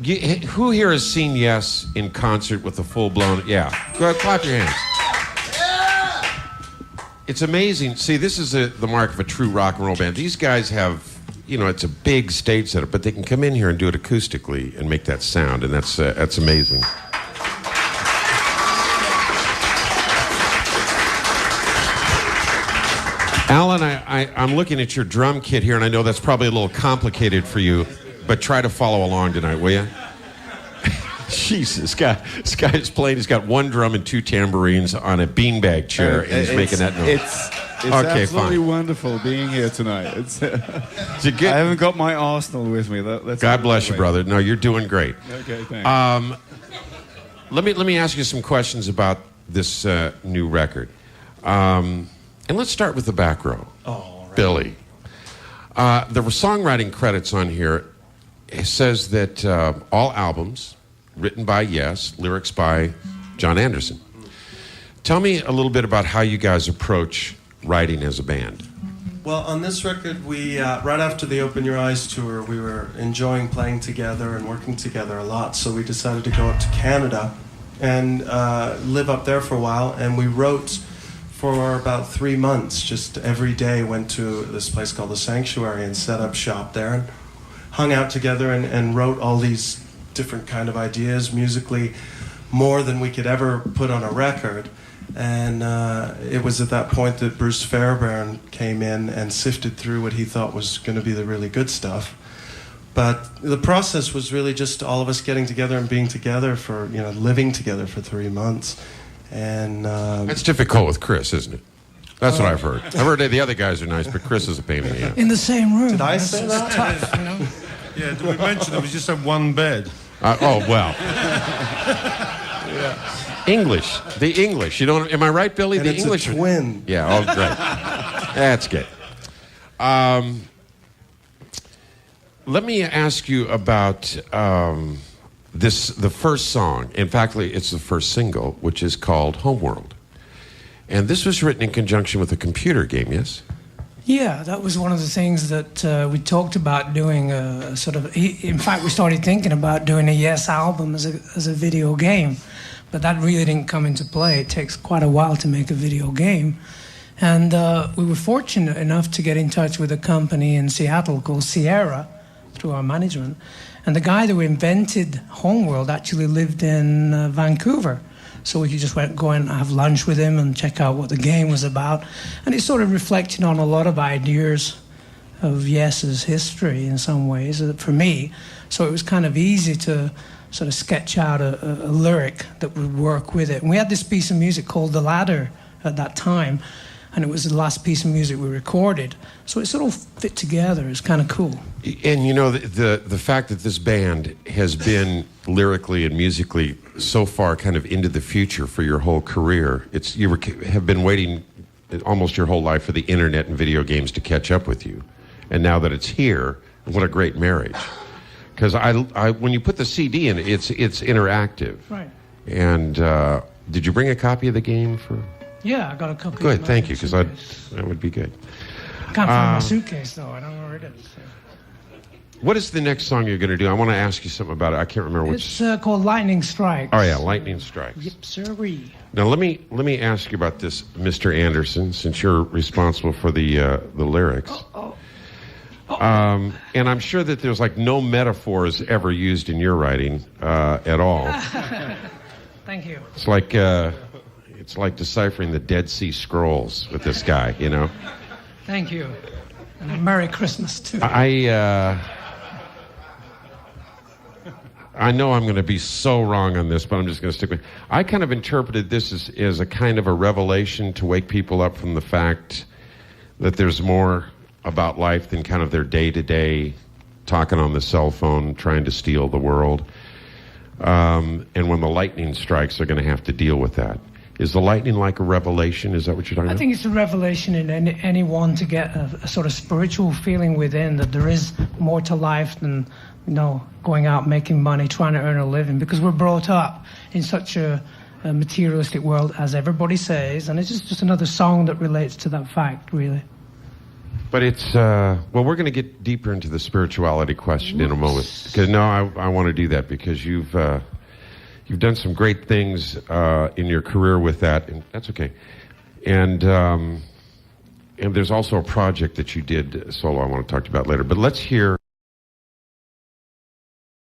Who here has seen Yes in concert with the full-blown... Yeah. Go ahead, clap your hands. It's amazing. See, this is the mark of a true rock and roll band. These guys have, it's a big stage setup, but they can come in here and do it acoustically and make that sound, and that's amazing. Alan, I'm looking at your drum kit here, and I know that's probably a little complicated for you, but try to follow along tonight, will you? Jesus, this guy is playing. He's got one drum and two tambourines on a beanbag chair, and he's making that noise. It's okay, absolutely wonderful being here tonight. It's good. I haven't got my arsenal with me. God bless you, brother. No, you're doing great. Okay, thanks. Let me ask you some questions about this new record. And let's start with the back row. Oh, right. Billy. The songwriting credits on here, it says that all albums written by Yes, lyrics by John Anderson. Tell me a little bit about how you guys approach writing as a band. Well, on this record, we right after the Open Your Eyes tour, we were enjoying playing together and working together a lot, so we decided to go up to Canada and live up there for a while, and we wrote for about 3 months. Just every day went to this place called the Sanctuary and set up shop there and hung out together and wrote all these different kind of ideas musically, more than we could ever put on a record. And it was at that point that Bruce Fairbairn came in and sifted through what he thought was going to be the really good stuff. But the process was really just all of us getting together and being together for, living together for 3 months. And that's difficult with Chris, isn't it? That's what I've heard. I've heard the other guys are nice, but Chris is a pain in the ass. In the same room. Did I say that? Tough, Yeah, did we mention that we just have one bed? Well. English. The English. You don't. Am I right, Billy? And the it's English. a twin. Yeah. Oh, great. That's good. Let me ask you about the first song. In fact, it's the first single, which is called Homeworld. And this was written in conjunction with a computer game, yes? Yeah, that was one of the things that we talked about doing. In fact, we started thinking about doing a Yes album as a video game, but that really didn't come into play. It takes quite a while to make a video game, and we were fortunate enough to get in touch with a company in Seattle called Sierra through our management, and the guy that invented Homeworld actually lived in Vancouver. So we could just go and have lunch with him and check out what the game was about. And it sort of reflected on a lot of ideas of Yes's history in some ways for me. So it was kind of easy to sort of sketch out a lyric that would work with it. And we had this piece of music called The Ladder at that time, and it was the last piece of music we recorded. So it sort of fit together. It's kind of cool. And the fact that this band has been lyrically and musically so far kind of into the future for your whole career, have been waiting almost your whole life for the internet and video games to catch up with you. And now that it's here, what a great marriage. Because when you put the CD in, it's interactive. Right. And did you bring a copy of the game for... Yeah, I got a copy. Good, thank you, because that would be good. I can't find my suitcase, though. I don't know where it is. So. What is the next song you're going to do? I want to ask you something about it. I can't remember which. It's called Lightning Strikes. Oh, yeah, Lightning Strikes. Yep, sirree. Now, let me ask you about this, Mr. Anderson, since you're responsible for the lyrics. And I'm sure that there's no metaphors ever used in your writing at all. Thank you. It's like deciphering the Dead Sea Scrolls with this guy, Thank you. And a Merry Christmas, too. I know I'm going to be so wrong on this, but I'm just going to stick with it. I kind of interpreted this as a kind of a revelation to wake people up from the fact that there's more about life than kind of their day-to-day talking on the cell phone, trying to steal the world. And when the lightning strikes, they're going to have to deal with that. Is the lightning like a revelation? Is that what you're talking about? I think it's a revelation in anyone to get a sort of spiritual feeling within that there is more to life than, going out making money, trying to earn a living, because we're brought up in such a materialistic world, as everybody says, and it's just another song that relates to that fact, really. But it's well, we're going to get deeper into the spirituality question in a moment. Because I want to do that because you've done some great things in your career with that, and that's okay. And there's also a project that you did solo I want to talk about later. But let's hear.